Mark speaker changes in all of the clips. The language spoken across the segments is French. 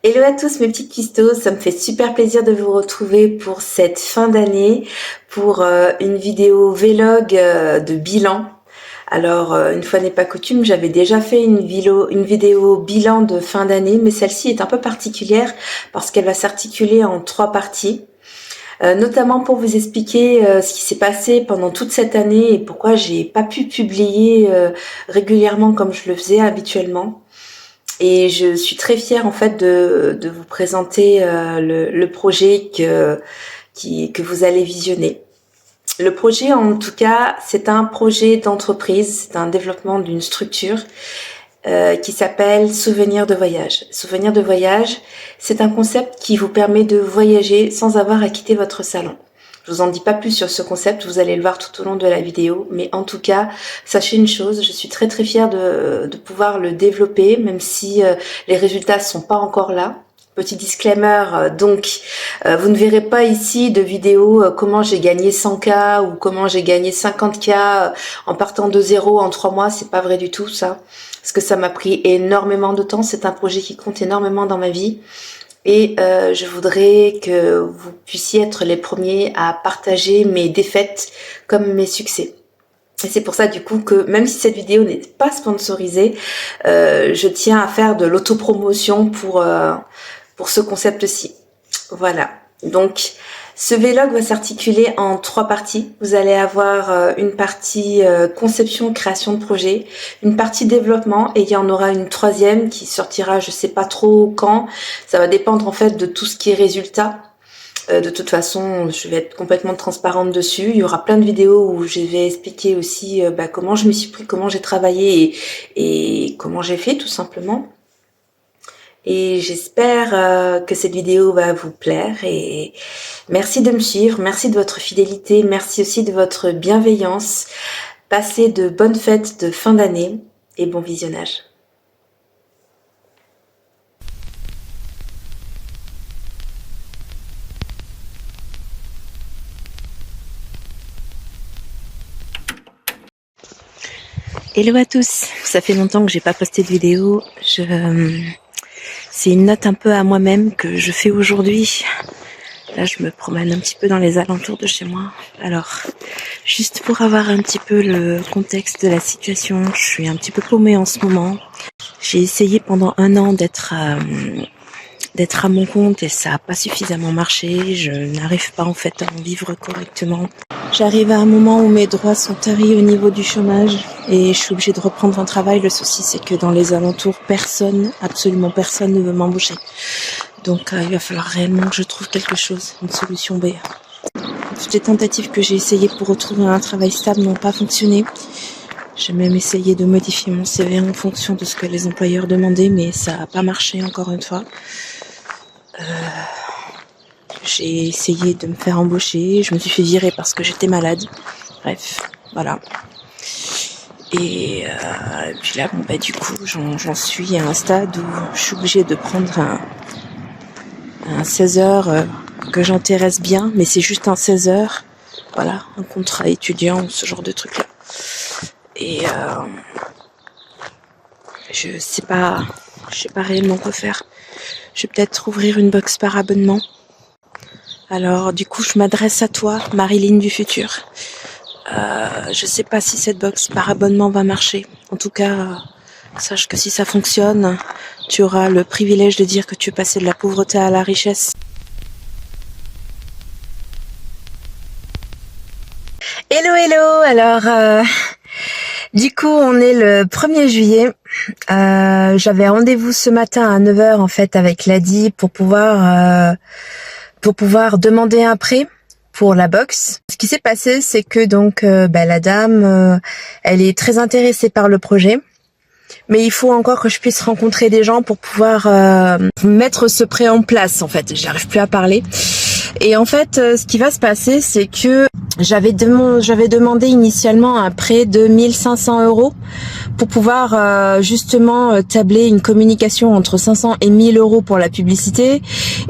Speaker 1: Hello à tous mes petites cuistots, ça me fait super plaisir de vous retrouver pour cette fin d'année, pour une vidéo vlog de bilan. Alors une fois n'est pas coutume, j'avais déjà fait une vidéo bilan de fin d'année, mais celle-ci est un peu particulière parce qu'elle va s'articuler en 3 parties. Notamment pour vous expliquer ce qui s'est passé pendant toute cette année et pourquoi j'ai pas pu publier régulièrement comme je le faisais habituellement. Et je suis très fière en fait de vous présenter le projet que vous allez visionner. Le projet en tout cas, c'est un projet d'entreprise, c'est un développement d'une structure qui s'appelle Souvenirs de voyage. Souvenirs de voyage, c'est un concept qui vous permet de voyager sans avoir à quitter votre salon. Je vous en dis pas plus sur ce concept, vous allez le voir tout au long de la vidéo, mais en tout cas, sachez une chose, je suis très très fière de pouvoir le développer, même si les résultats sont pas encore là. Petit disclaimer, donc vous ne verrez pas ici de vidéo comment j'ai gagné 100K ou comment j'ai gagné 50K en partant de zéro en 3 mois, c'est pas vrai du tout ça, parce que ça m'a pris énormément de temps, c'est un projet qui compte énormément dans ma vie. Et je voudrais que vous puissiez être les premiers à partager mes défaites comme mes succès. Et c'est pour ça du coup que même si cette vidéo n'est pas sponsorisée, je tiens à faire de l'autopromotion pour ce concept-ci. Voilà. Donc ce vlog va s'articuler en 3 parties. Vous allez avoir une partie conception, création de projet, une partie développement et il y en aura une 3e qui sortira je sais pas trop quand. Ça va dépendre en fait de tout ce qui est résultat. De toute façon, je vais être complètement transparente dessus. Il y aura plein de vidéos où je vais expliquer aussi comment je me suis pris, comment j'ai travaillé et comment j'ai fait tout simplement. Et j'espère que cette vidéo va vous plaire et merci de me suivre, merci de votre fidélité, merci aussi de votre bienveillance. Passez de bonnes fêtes de fin d'année et bon visionnage. Hello à tous, ça fait longtemps que j'ai pas posté de vidéo. C'est une note un peu à moi-même que je fais aujourd'hui. Là, je me promène un petit peu dans les alentours de chez moi. Alors, juste pour avoir un petit peu le contexte de la situation, je suis un petit peu paumée en ce moment. J'ai essayé pendant 1 an d'être à mon compte et ça n'a pas suffisamment marché. Je n'arrive pas en fait à en vivre correctement. J'arrive à un moment où mes droits sont taris au niveau du chômage et je suis obligée de reprendre un travail. Le souci, c'est que dans les alentours, personne, absolument personne ne veut m'embaucher. Donc il va falloir réellement que je trouve quelque chose, une solution B. Toutes les tentatives que j'ai essayées pour retrouver un travail stable n'ont pas fonctionné. J'ai même essayé de modifier mon CV en fonction de ce que les employeurs demandaient, mais ça n'a pas marché encore une fois. J'ai essayé de me faire embaucher, je me suis fait virer parce que j'étais malade. Bref, voilà. Et puis là, du coup, j'en suis à un stade où je suis obligée de prendre un 16 heures que j'intéresse bien, mais c'est juste un 16 heures. Voilà, un contrat étudiant, ce genre de truc-là. Et je sais pas réellement quoi faire. Je vais peut-être ouvrir une box par abonnement. Alors du coup je m'adresse à toi, Marilyn du futur. Je sais pas si cette box par abonnement va marcher. En tout cas, sache que si ça fonctionne, tu auras le privilège de dire que tu es passé de la pauvreté à la richesse. Hello hello, alors du coup on est le 1er juillet. J'avais rendez-vous ce matin à 9h en fait avec Ladi pour pouvoir demander un prêt pour la box. Ce qui s'est passé, c'est que donc la dame, elle est très intéressée par le projet, mais il faut encore que je puisse rencontrer des gens pour pouvoir mettre ce prêt en place. En fait, j'arrive plus à parler. Et en fait, ce qui va se passer, c'est que j'avais demandé initialement un prêt de 1500 € pour pouvoir justement tabler une communication entre 500 et 1000 € pour la publicité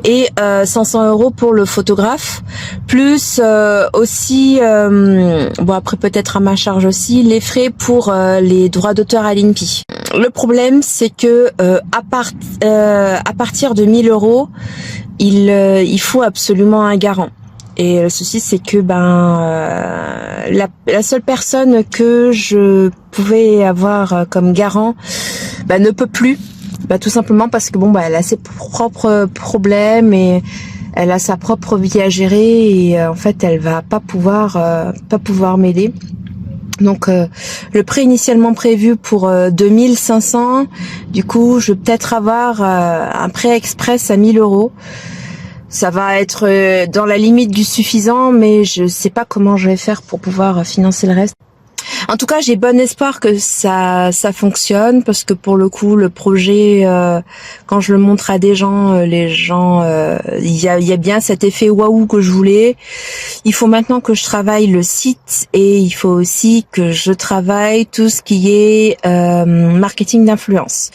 Speaker 1: et 500 € pour le photographe, plus aussi, bon après peut-être à ma charge aussi, les frais pour les droits d'auteur à l'INPI. Le problème, c'est que à partir de 1000 euros, il faut absolument un garant. Et le souci, c'est que la seule personne que je pouvais avoir comme garant ne peut plus. Tout simplement parce que elle a ses propres problèmes et elle a sa propre vie à gérer et en fait elle va pas pouvoir m'aider. Donc le prêt initialement prévu pour 2500, du coup je vais peut-être avoir un prêt express à 1000 euros. Ça va être dans la limite du suffisant, mais je sais pas comment je vais faire pour pouvoir financer le reste. En tout cas, j'ai bon espoir que ça fonctionne parce que pour le coup, le projet, quand je le montre à des gens, les gens, il y a bien cet effet waouh que je voulais. Il faut maintenant que je travaille le site et il faut aussi que je travaille tout ce qui est marketing d'influence.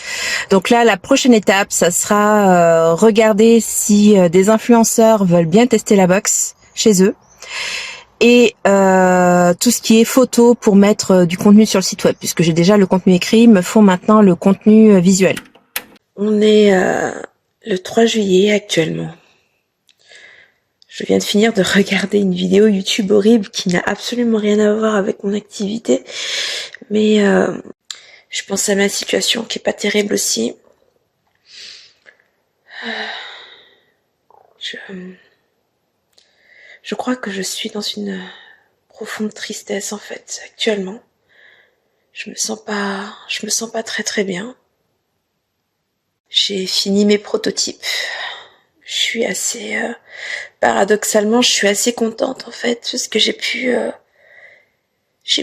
Speaker 1: Donc là, la prochaine étape, ça sera regarder si des influenceurs veulent bien tester la box chez eux. Et tout ce qui est photo pour mettre du contenu sur le site web, puisque j'ai déjà le contenu écrit, il me faut maintenant le contenu visuel. On est le 3 juillet actuellement. Je viens de finir de regarder une vidéo YouTube horrible qui n'a absolument rien à voir avec mon activité, mais je pense à ma situation qui est pas terrible aussi. Je crois que je suis dans une profonde tristesse en fait actuellement. Je me sens pas très bien. J'ai fini mes prototypes. Je suis assez paradoxalement, je suis assez contente en fait parce que j'ai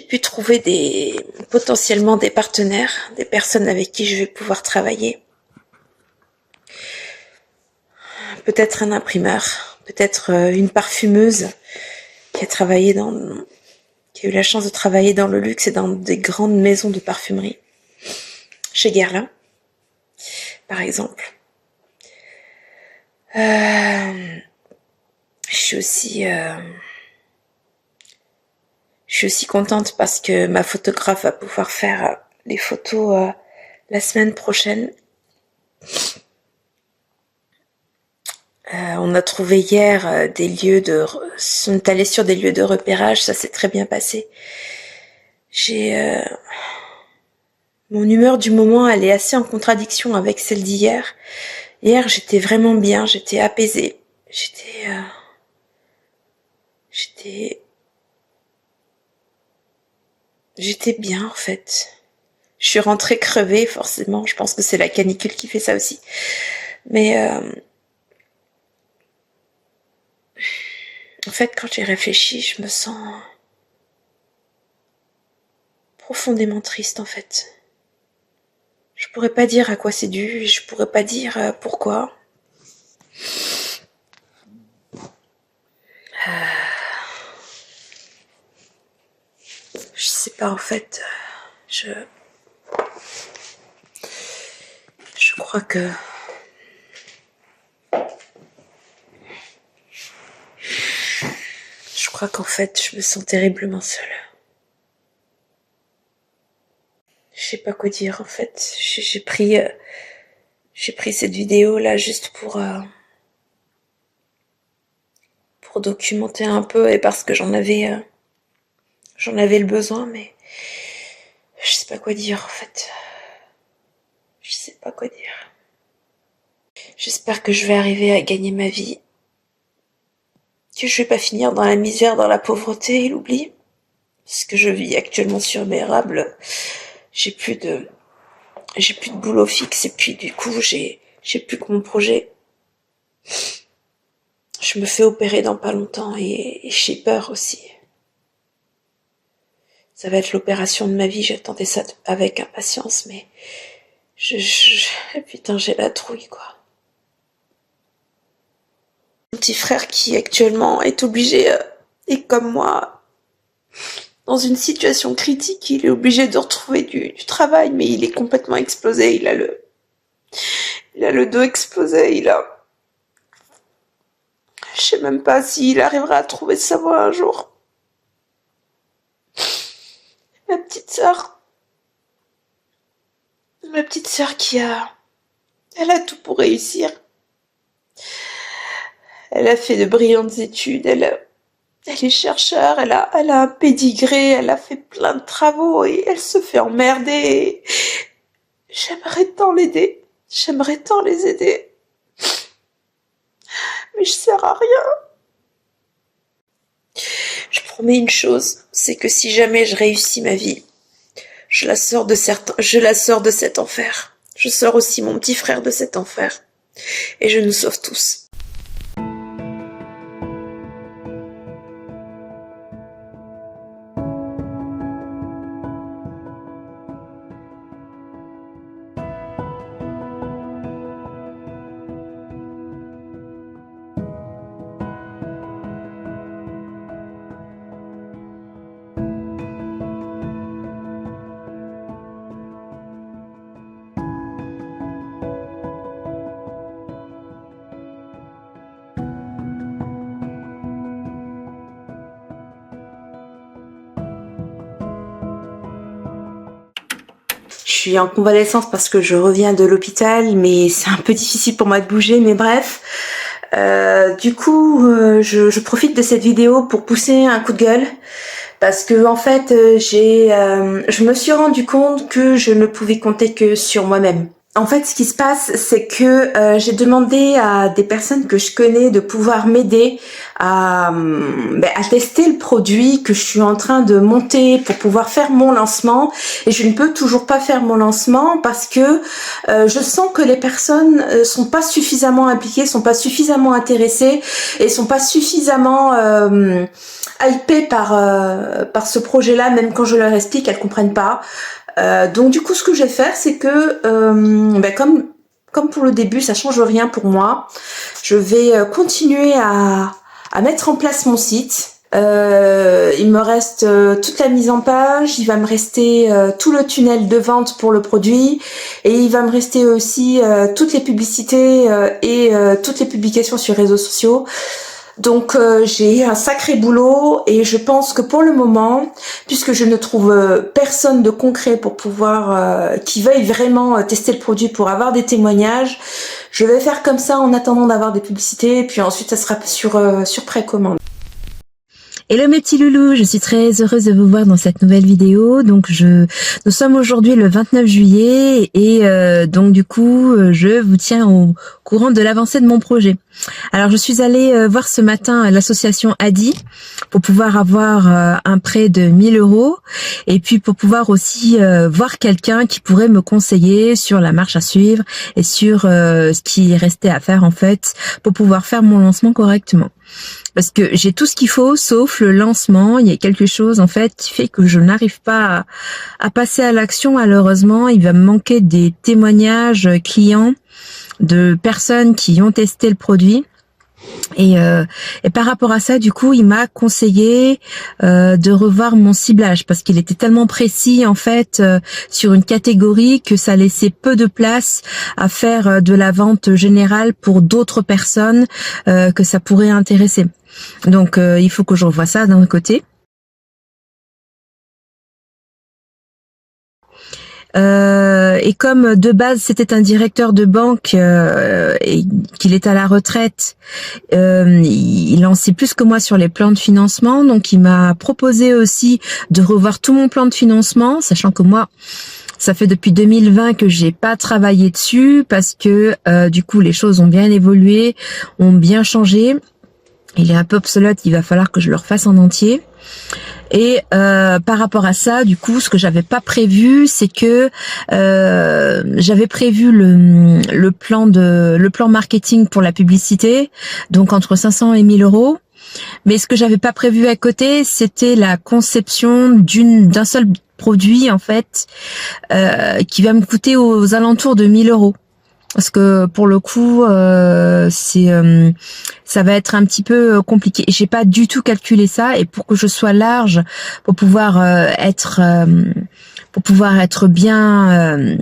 Speaker 1: pu trouver potentiellement des partenaires, des personnes avec qui je vais pouvoir travailler. Peut-être un imprimeur, peut-être une parfumeuse qui a eu la chance de travailler dans le luxe et dans des grandes maisons de parfumerie. Chez Guerlain, par exemple. Je suis aussi contente parce que ma photographe va pouvoir faire les photos la semaine prochaine. On a trouvé hier on est allé sur des lieux de repérage, ça s'est très bien passé. Mon humeur du moment, elle est assez en contradiction avec celle d'hier. Hier, j'étais vraiment bien, j'étais apaisée. J'étais bien, en fait. Je suis rentrée crevée, forcément. Je pense que c'est la canicule qui fait ça aussi. Mais, en fait, quand j'y réfléchis, je me sens profondément triste, en fait. Je pourrais pas dire à quoi c'est dû, je pourrais pas dire pourquoi. Je sais pas, en fait. Je crois qu'en fait, je me sens terriblement seule. Je sais pas quoi dire, en fait. J'ai pris cette vidéo là juste pour documenter un peu et parce que j'en avais le besoin, mais je sais pas quoi dire, en fait. Je sais pas quoi dire. J'espère que je vais arriver à gagner ma vie. Que je vais pas finir dans la misère, dans la pauvreté et l'oubli. Parce que je vis actuellement sur Mérable. J'ai plus de boulot fixe et puis du coup j'ai plus que mon projet. Je me fais opérer dans pas longtemps et j'ai peur aussi. Ça va être l'opération de ma vie, j'attendais ça avec impatience, mais putain, j'ai la trouille, quoi. Mon petit frère qui actuellement est obligé, et comme moi, dans une situation critique, il est obligé de retrouver du travail, mais il est complètement explosé, il a le dos explosé, je sais même pas s'il arrivera à trouver sa voie un jour. Ma petite sœur, ma petite sœur elle a tout pour réussir. Elle a fait de brillantes études, elle est chercheure, elle a un pédigré, elle a fait plein de travaux et elle se fait emmerder. J'aimerais tant l'aider, j'aimerais tant les aider. Mais je sers à rien. Je promets une chose, c'est que si jamais je réussis ma vie, je la sors de cet enfer. Je sors aussi mon petit frère de cet enfer. Et je nous sauve tous. Je suis en convalescence parce que je reviens de l'hôpital, mais c'est un peu difficile pour moi de bouger, mais bref. Du coup, je profite de cette vidéo pour pousser un coup de gueule. Parce que en fait, je me suis rendu compte que je ne pouvais compter que sur moi-même. En fait, ce qui se passe, c'est que j'ai demandé à des personnes que je connais de pouvoir m'aider à tester le produit que je suis en train de monter pour pouvoir faire mon lancement. Et je ne peux toujours pas faire mon lancement parce que je sens que les personnes sont pas suffisamment impliquées, sont pas suffisamment intéressées et sont pas suffisamment hypées par ce projet-là. Même quand je leur explique, elles comprennent pas. Donc du coup, ce que je vais faire, c'est que comme pour le début, ça change rien pour moi. Je vais continuer à mettre en place mon site. Il me reste toute la mise en page, il va me rester tout le tunnel de vente pour le produit et il va me rester aussi toutes les publicités et toutes les publications sur les réseaux sociaux. Donc j'ai un sacré boulot et je pense que pour le moment, puisque je ne trouve personne de concret pour pouvoir qui veuille vraiment tester le produit pour avoir des témoignages, je vais faire comme ça en attendant d'avoir des publicités et puis ensuite ça sera sur précommande.
Speaker 2: Hello mes petits loulous, je suis très heureuse de vous voir dans cette nouvelle vidéo. Donc nous sommes aujourd'hui le 29 juillet et donc du coup je vous tiens au courant de l'avancée de mon projet. Alors je suis allée voir ce matin l'association Adi pour pouvoir avoir un prêt de 1 000 € et puis pour pouvoir aussi voir quelqu'un qui pourrait me conseiller sur la marche à suivre et sur ce qui restait à faire en fait pour pouvoir faire mon lancement correctement. Parce que j'ai tout ce qu'il faut sauf le lancement. Il y a quelque chose en fait qui fait que je n'arrive pas à passer à l'action malheureusement. Il va me manquer des témoignages clients de personnes qui ont testé le produit. Et par rapport à ça, du coup, il m'a conseillé de revoir mon ciblage parce qu'il était tellement précis en fait sur une catégorie que ça laissait peu de place à faire de la vente générale pour d'autres personnes que ça pourrait intéresser. Donc il faut que je revoie ça d'un côté. Et comme de base c'était un directeur de banque et qu'il est à la retraite, il en sait plus que moi sur les plans de financement, donc il m'a proposé aussi de revoir tout mon plan de financement, sachant que moi ça fait depuis 2020 que j'ai pas travaillé dessus parce que du coup les choses ont bien évolué, ont bien changé. Il est un peu obsolète, il va falloir que je le refasse en entier. Et par rapport à ça, du coup, ce que j'avais pas prévu, c'est que j'avais prévu le plan marketing pour la publicité, donc entre 500 et 1 000 €. Mais ce que j'avais pas prévu à côté, c'était la conception d'un seul produit en fait, qui va me coûter aux alentours de 1 000 €. Parce que pour le coup, ça va être un petit peu compliqué. J'ai pas du tout calculé ça et pour que je sois large, pour pouvoir être bien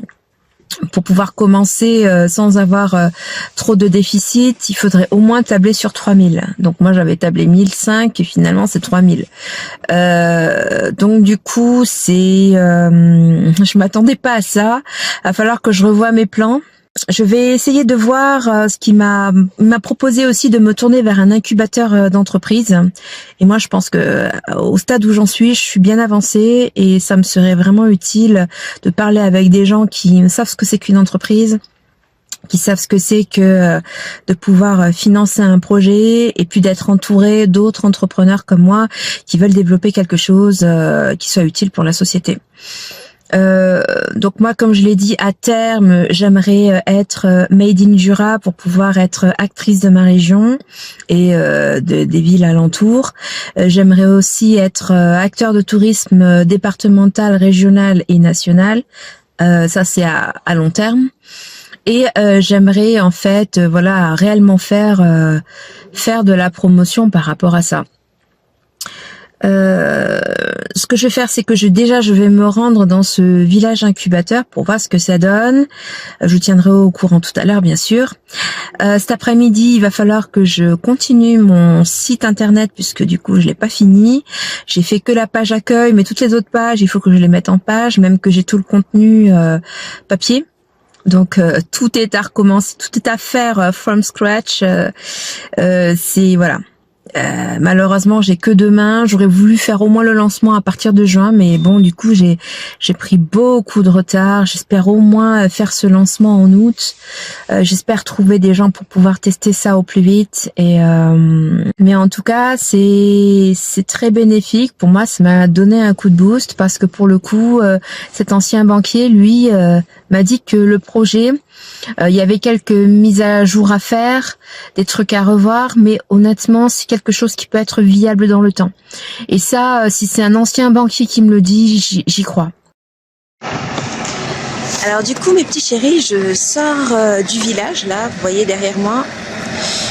Speaker 2: pour pouvoir commencer sans avoir trop de déficit, il faudrait au moins tabler sur 3000. Donc moi j'avais tablé 1005 et finalement c'est 3000. Donc du coup je m'attendais pas à ça. Il va falloir que je revoie mes plans. Je vais essayer de voir ce qui m'a proposé aussi de me tourner vers un incubateur d'entreprise. Et moi, je pense que au stade où j'en suis, je suis bien avancée et ça me serait vraiment utile de parler avec des gens qui savent ce que c'est qu'une entreprise, qui savent ce que c'est que de pouvoir financer un projet et puis d'être entouré d'autres entrepreneurs comme moi qui veulent développer quelque chose qui soit utile pour la société. Donc moi, comme je l'ai dit, à terme, j'aimerais être made in Jura pour pouvoir être actrice de ma région et des villes alentours. J'aimerais aussi être acteur de tourisme départemental, régional et national. Ça, c'est à long terme. Et j'aimerais en fait, voilà, réellement faire de la promotion par rapport à ça. Ce que je vais faire, c'est que je vais me rendre dans ce village incubateur pour voir ce que ça donne. Je vous tiendrai au courant tout à l'heure, bien sûr. Cet après-midi, il va falloir que je continue mon site internet puisque du coup, je l'ai pas fini. J'ai fait que la page accueil, mais toutes les autres pages, il faut que je les mette en page, même que j'ai tout le contenu papier. Donc tout est à recommencer, tout est à faire from scratch. C'est voilà. Malheureusement, j'ai que demain. J'aurais voulu faire au moins le lancement à partir de juin, mais bon, du coup, j'ai pris beaucoup de retard. J'espère au moins faire ce lancement en août. J'espère trouver des gens pour pouvoir tester ça au plus vite. Mais en tout cas, c'est très bénéfique pour moi. Ça m'a donné un coup de boost parce que pour le coup, cet ancien banquier, lui, m'a dit que le projet, il y avait quelques mises à jour à faire, des trucs à revoir, mais honnêtement, c'est quelque chose qui peut être viable dans le temps. Et ça, si c'est un ancien banquier qui me le dit, j'y crois. Alors du coup, mes petits chéris, je sors du village, là, vous voyez derrière moi.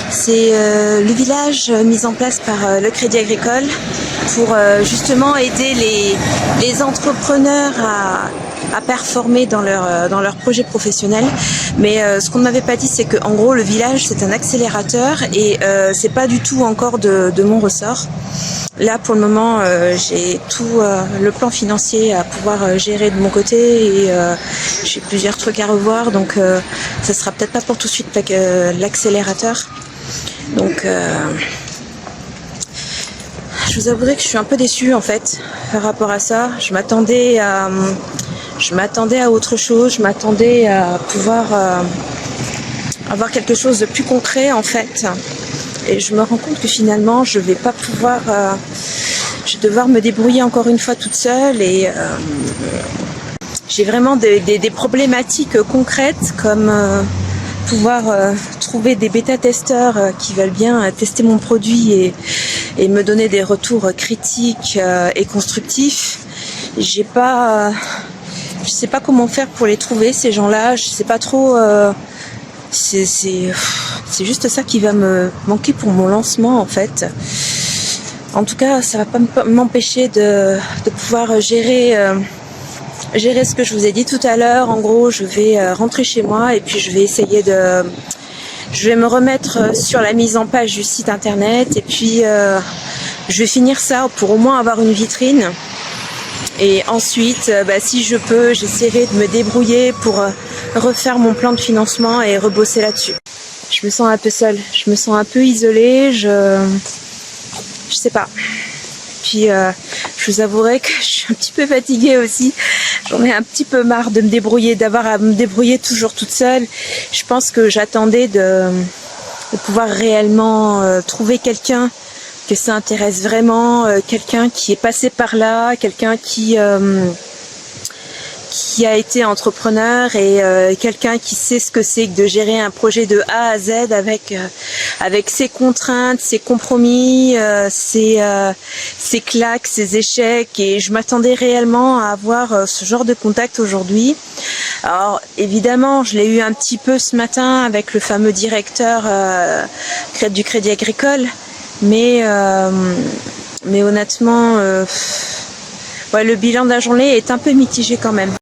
Speaker 2: C'est le village mis en place par le Crédit Agricole pour justement aider les entrepreneurs à performer dans leur projet professionnel. Mais ce qu'on ne m'avait pas dit, c'est qu'en gros le village c'est un accélérateur et c'est pas du tout encore de mon ressort. Là pour le moment j'ai tout le plan financier à pouvoir gérer de mon côté et j'ai plusieurs trucs à revoir, donc ça sera peut-être pas pour tout de suite l'accélérateur. Donc je vous avouerai que je suis un peu déçue en fait par rapport à ça. Je m'attendais à autre chose, je m'attendais à pouvoir avoir quelque chose de plus concret en fait. Et je me rends compte que finalement je vais pas pouvoir, je vais devoir me débrouiller encore une fois toute seule et j'ai vraiment des problématiques concrètes comme pouvoir trouver des bêta-testeurs qui veulent bien tester mon produit et me donner des retours critiques et constructifs. Je sais pas comment faire pour les trouver, ces gens-là. Je sais pas trop. C'est juste ça qui va me manquer pour mon lancement en fait. En tout cas, ça va pas m'empêcher de pouvoir gérer ce que je vous ai dit tout à l'heure. En gros, je vais rentrer chez moi et puis je vais me remettre sur la mise en page du site internet et puis je vais finir ça pour au moins avoir une vitrine. Et ensuite, si je peux, j'essaierai de me débrouiller pour refaire mon plan de financement et rebosser là-dessus. Je me sens un peu seule, je me sens un peu isolée, je sais pas. Puis je vous avouerai que je suis un petit peu fatiguée aussi. J'en ai un petit peu marre de me débrouiller, d'avoir à me débrouiller toujours toute seule. Je pense que j'attendais de pouvoir réellement trouver quelqu'un que ça intéresse vraiment, quelqu'un qui est passé par là, quelqu'un qui a été entrepreneur et quelqu'un qui sait ce que c'est que de gérer un projet de A à Z avec ses contraintes, ses compromis, ses claques, ses échecs. Et je m'attendais réellement à avoir ce genre de contact aujourd'hui. Alors évidemment, je l'ai eu un petit peu ce matin avec le fameux directeur du Crédit Agricole, mais honnêtement, le bilan de la journée est un peu mitigé quand même.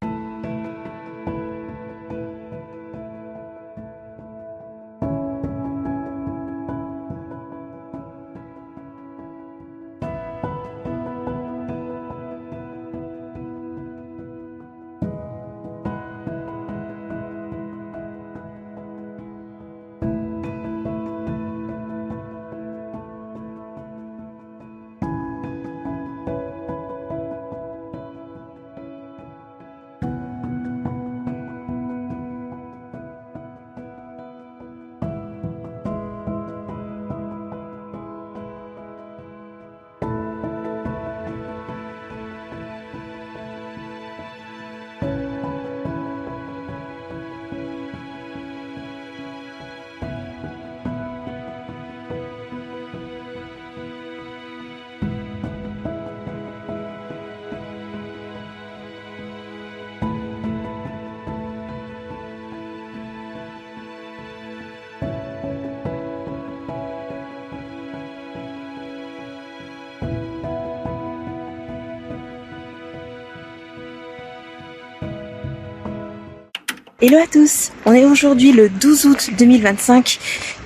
Speaker 1: Hello à tous, on est aujourd'hui le 12 août 2025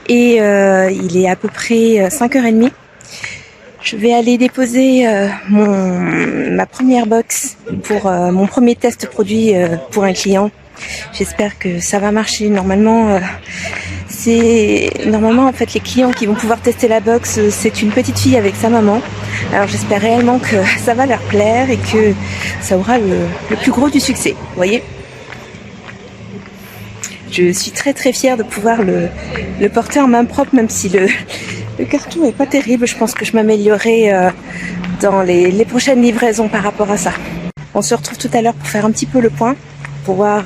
Speaker 1: et il est à peu près 5h30. Je vais aller déposer ma première box pour mon premier test produit pour un client. J'espère que ça va marcher. Normalement en fait les clients qui vont pouvoir tester la box, c'est une petite fille avec sa maman. Alors j'espère réellement que ça va leur plaire et que ça aura le plus gros du succès, vous voyez. Je suis très fière de pouvoir le porter en main propre, même si le carton est pas terrible. Je pense que je m'améliorerai dans les prochaines livraisons par rapport à ça. On se retrouve tout à l'heure pour faire un petit peu le point, pour voir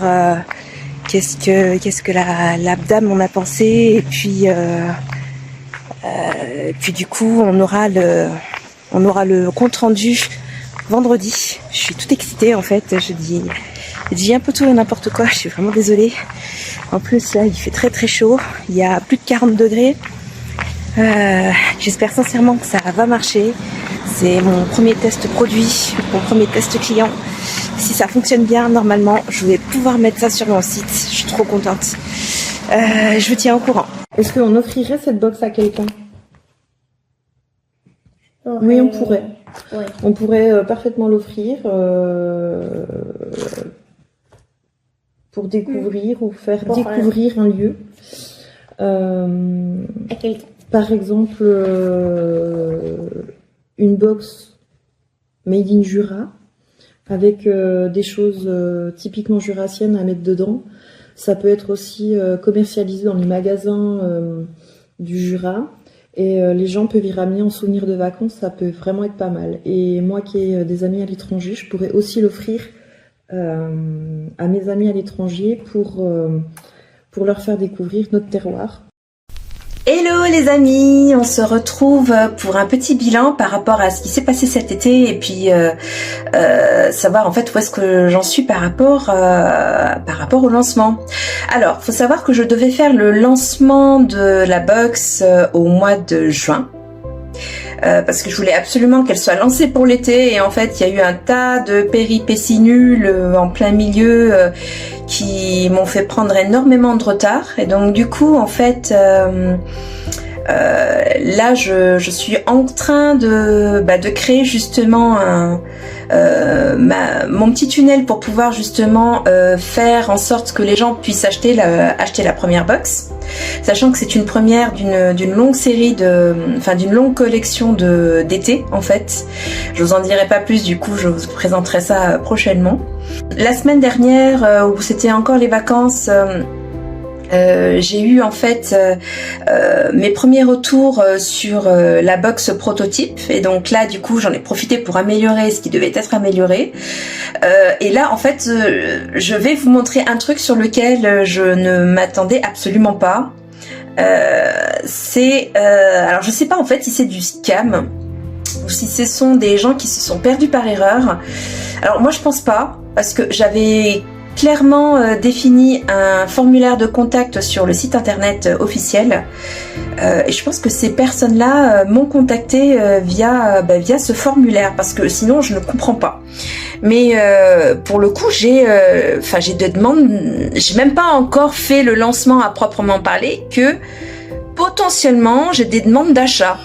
Speaker 1: qu'est-ce que la dame en a pensé, et puis du coup on aura le compte rendu vendredi. Je suis toute excitée en fait. Je dis un peu tout et n'importe quoi. Je suis vraiment désolée. En plus là il fait très chaud. Il y a plus de 40 degrés. J'espère sincèrement que ça va marcher. C'est mon premier test produit, mon premier test client. Si ça fonctionne bien, normalement, je vais pouvoir mettre ça sur mon site. Je suis trop contente. Je vous tiens au courant.
Speaker 3: Est-ce qu'on offrirait cette box à quelqu'un? Oui, on pourrait.
Speaker 4: Ouais.
Speaker 3: On pourrait parfaitement l'offrir pour découvrir ou faire découvrir un lieu.
Speaker 4: À quelqu'un.
Speaker 3: Par exemple, une box made in Jura avec des choses typiquement jurassiennes à mettre dedans. Ça peut être aussi commercialisé dans les magasins du Jura. Et les gens peuvent y ramener en souvenir de vacances, ça peut vraiment être pas mal. Et moi qui ai des amis à l'étranger, je pourrais aussi l'offrir à mes amis à l'étranger pour leur faire découvrir notre terroir.
Speaker 1: Hello les amis, on se retrouve pour un petit bilan par rapport à ce qui s'est passé cet été et puis savoir en fait où est-ce que j'en suis par rapport au lancement. Alors, faut savoir que je devais faire le lancement de la box au mois de juin. Parce que je voulais absolument qu'elle soit lancée pour l'été et en fait il y a eu un tas de péripéties nulles en plein milieu qui m'ont fait prendre énormément de retard et donc du coup en fait là je suis en train de créer justement mon petit tunnel pour pouvoir justement faire en sorte que les gens puissent acheter la première box, sachant que c'est une première d'une longue série d'une longue collection d'été en fait. Je vous en dirai pas plus, du coup je vous présenterai ça prochainement. La semaine dernière où c'était encore les vacances, j'ai eu en fait mes premiers retours sur la box prototype et donc là du coup j'en ai profité pour améliorer ce qui devait être amélioré et là en fait je vais vous montrer un truc sur lequel je ne m'attendais absolument pas. Alors je sais pas en fait si c'est du scam ou si ce sont des gens qui se sont perdus par erreur. Alors moi je pense pas, parce que j'avais clairement défini un formulaire de contact sur le site internet officiel et je pense que ces personnes-là m'ont contacté via ce formulaire, parce que sinon je ne comprends pas. Mais pour le coup j'ai des demandes, j'ai même pas encore fait le lancement à proprement parler que potentiellement j'ai des demandes d'achat.